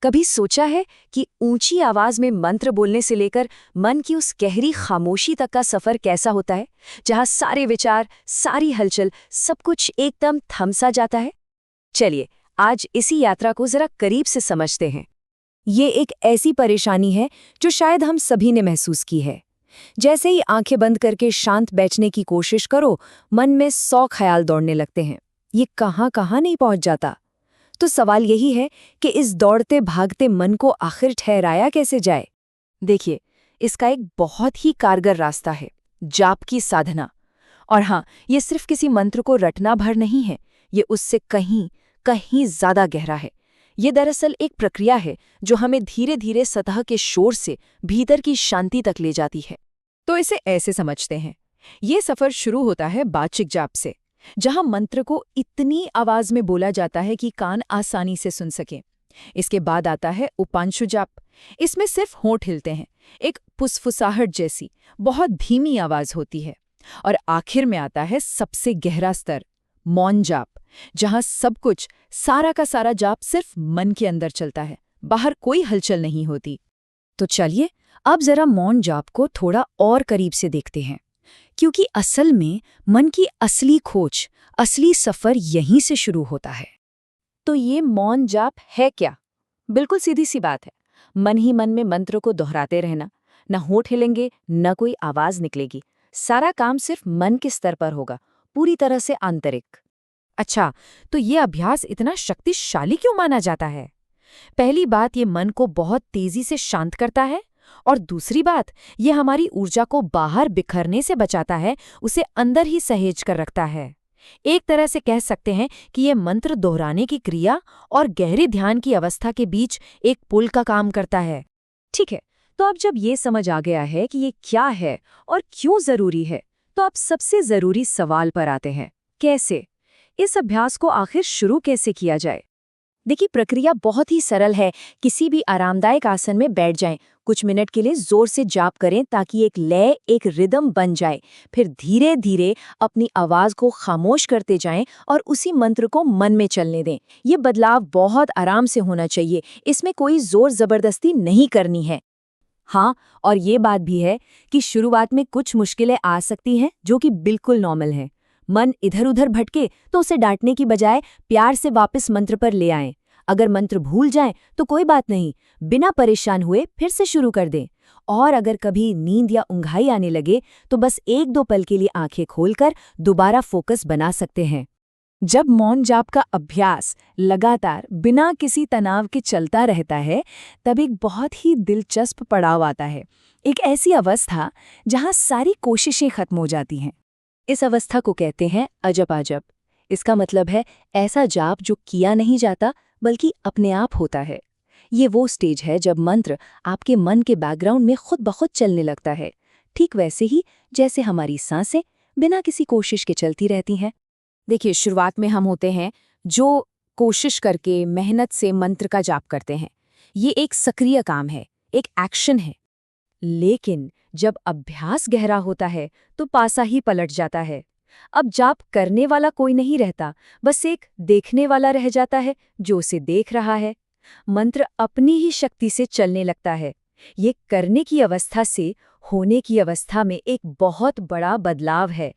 कभी सोचा है कि ऊंची आवाज में मंत्र बोलने से लेकर मन की उस गहरी खामोशी तक का सफर कैसा होता है, जहां सारे विचार, सारी हलचल, सब कुछ एकदम थम सा जाता है? चलिए आज इसी यात्रा को जरा करीब से समझते हैं। ये एक ऐसी परेशानी है जो शायद हम सभी ने महसूस की है। जैसे ही आंखें बंद करके शांत बैठने की कोशिश करो, मन में 100 ख्याल दौड़ने लगते हैं। ये कहाँ कहाँ नहीं पहुंच जाता। तो सवाल यही है कि इस दौड़ते भागते मन को आखिर ठहराया कैसे जाए? देखिए, इसका एक बहुत ही कारगर रास्ता है, जाप की साधना। और हाँ, ये सिर्फ किसी मंत्र को रटना भर नहीं है, ये उससे कहीं कहीं ज्यादा गहरा है। ये दरअसल एक प्रक्रिया है जो हमें धीरे धीरे सतह के शोर से भीतर की शांति तक ले जाती है। तो इसे ऐसे समझते हैं, ये सफर शुरू होता है बाचिक जाप से, जहां मंत्र को इतनी आवाज में बोला जाता है कि कान आसानी से सुन सकें। इसके बाद आता है उपांशु जाप। इसमें सिर्फ होंठ हिलते हैं, एक फुसफुसाहट जैसी बहुत धीमी आवाज होती है। और आखिर में आता है सबसे गहरा स्तर, मौन जाप, जहां सब कुछ, सारा का सारा जाप सिर्फ मन के अंदर चलता है, बाहर कोई हलचल नहीं होती। तो चलिए अब जरा मौन जाप को थोड़ा और करीब से देखते हैं, क्योंकि असल में मन की असली खोज, असली सफर यहीं से शुरू होता है। तो ये मौन जाप है क्या? बिल्कुल सीधी सी बात है, मन ही मन में मंत्र को दोहराते रहना। न होंठ हिलेंगे, न कोई आवाज निकलेगी, सारा काम सिर्फ मन के स्तर पर होगा, पूरी तरह से आंतरिक। अच्छा, तो ये अभ्यास इतना शक्तिशाली क्यों माना जाता है? पहली बात, ये मन को बहुत तेजी से शांत करता है, और दूसरी बात, ये हमारी ऊर्जा को बाहर बिखरने से बचाता है, उसे अंदर ही सहेज कर रखता है। एक तरह से कह सकते हैं कि ये मंत्र दोहराने की क्रिया और गहरे ध्यान की अवस्था के बीच एक पुल का काम करता है। ठीक है, तो अब जब ये समझ आ गया है कि ये क्या है और क्यों जरूरी है, तो अब सबसे जरूरी सवाल पर आते हैं, कैसे? इस अभ्यास को आखिर शुरू कैसे किया जाए? देखिए, प्रक्रिया बहुत ही सरल है। किसी भी आरामदायक आसन में बैठ जाएं, कुछ मिनट के लिए जोर से जाप करें ताकि एक लय, एक रिदम बन जाए। फिर धीरे धीरे अपनी आवाज को खामोश करते जाएं और उसी मंत्र को मन में चलने दें। ये बदलाव बहुत आराम से होना चाहिए, इसमें कोई जोर जबरदस्ती नहीं करनी है। हाँ, और ये बात भी है कि शुरुआत में कुछ मुश्किलें आ सकती हैं, जो कि बिल्कुल नॉर्मल है। मन इधर उधर भटके तो उसे डांटने की बजाय प्यार से वापस मंत्र पर ले आएं। अगर मंत्र भूल जाएं तो कोई बात नहीं, बिना परेशान हुए फिर से शुरू कर दें। और अगर कभी नींद या ऊंघाई आने लगे तो बस 1-2 पल के लिए आंखें खोलकर दोबारा फोकस बना सकते हैं। जब मौन जाप का अभ्यास लगातार बिना किसी तनाव के चलता रहता है, तब एक बहुत ही दिलचस्प पड़ाव आता है, एक ऐसी अवस्था जहां सारी कोशिशें खत्म हो जाती हैं। इस अवस्था को कहते हैं अजप आजप। इसका मतलब है ऐसा जाप जो किया नहीं जाता बल्कि अपने आप होता है। ये वो स्टेज है जब मंत्र आपके मन के बैकग्राउंड में खुद ब खुद चलने लगता है, ठीक वैसे ही जैसे हमारी सांसें बिना किसी कोशिश के चलती रहती हैं। देखिए, शुरुआत में हम होते हैं जो कोशिश करके मेहनत से मंत्र का जाप करते हैं। ये एक सक्रिय काम है, एक एक्शन है। लेकिन जब अभ्यास गहरा होता है तो पासा ही पलट जाता है। अब जाप करने वाला कोई नहीं रहता, बस एक देखने वाला रह जाता है जो उसे देख रहा है। मंत्र अपनी ही शक्ति से चलने लगता है। ये करने की अवस्था से होने की अवस्था में एक बहुत बड़ा बदलाव है।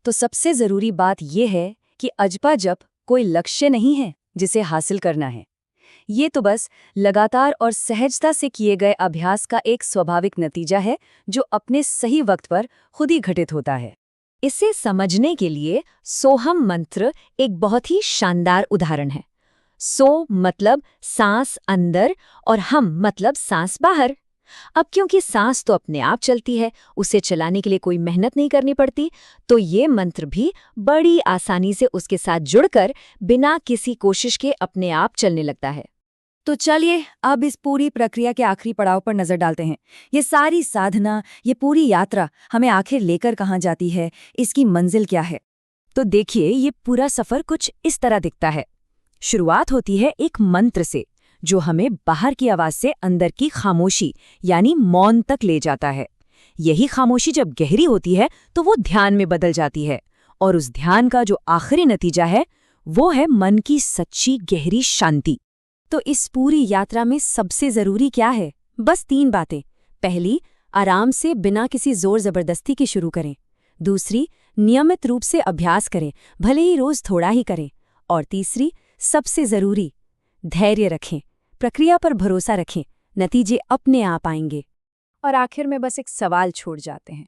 तो सबसे जरूरी बात यह है कि अजपा जप कोई लक्ष्य नहीं है जिसे हासिल करना है। ये तो बस लगातार और सहजता से किए गए अभ्यास का एक स्वाभाविक नतीजा है जो अपने सही वक्त पर खुद ही घटित होता है। इसे समझने के लिए सोहम मंत्र एक बहुत ही शानदार उदाहरण है। सो मतलब सांस अंदर और हम मतलब सांस बाहर। अब क्योंकि सांस तो अपने आप चलती है, उसे चलाने के लिए कोई मेहनत नहीं करनी पड़ती, तो ये मंत्र भी बड़ी आसानी से उसके साथ जुड़कर बिना किसी कोशिश के अपने आप चलने लगता है। तो चलिए अब इस पूरी प्रक्रिया के आखिरी पड़ाव पर नजर डालते हैं। ये सारी साधना, ये पूरी यात्रा हमें आखिर लेकर कहाँ जाती है, इसकी मंजिल क्या है? तो देखिए, ये पूरा सफर कुछ इस तरह दिखता है। शुरुआत होती है एक मंत्र से जो हमें बाहर की आवाज से अंदर की खामोशी यानी मौन तक ले जाता है। यही खामोशी जब गहरी होती है तो वो ध्यान में बदल जाती है, और उस ध्यान का जो आखिरी नतीजा है वो है मन की सच्ची गहरी शांति। तो इस पूरी यात्रा में सबसे ज़रूरी क्या है? बस 3 बातें। पहली, आराम से बिना किसी जोर ज़बरदस्ती के शुरू करें। दूसरी, नियमित रूप से अभ्यास करें, भले ही रोज़ थोड़ा ही करें। और तीसरी, सबसे ज़रूरी, धैर्य रखें, प्रक्रिया पर भरोसा रखें, नतीजे अपने आप आएंगे। और आखिर में बस एक सवाल छोड़ जाते हैं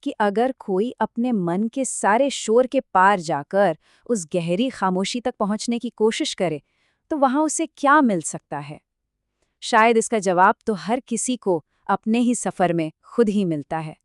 कि अगर कोई अपने मन के सारे शोर के पार जाकर उस गहरी खामोशी तक पहुंचने की कोशिश करे, तो वहां उसे क्या मिल सकता है? शायद इसका जवाब तो हर किसी को अपने ही सफ़र में खुद ही मिलता है।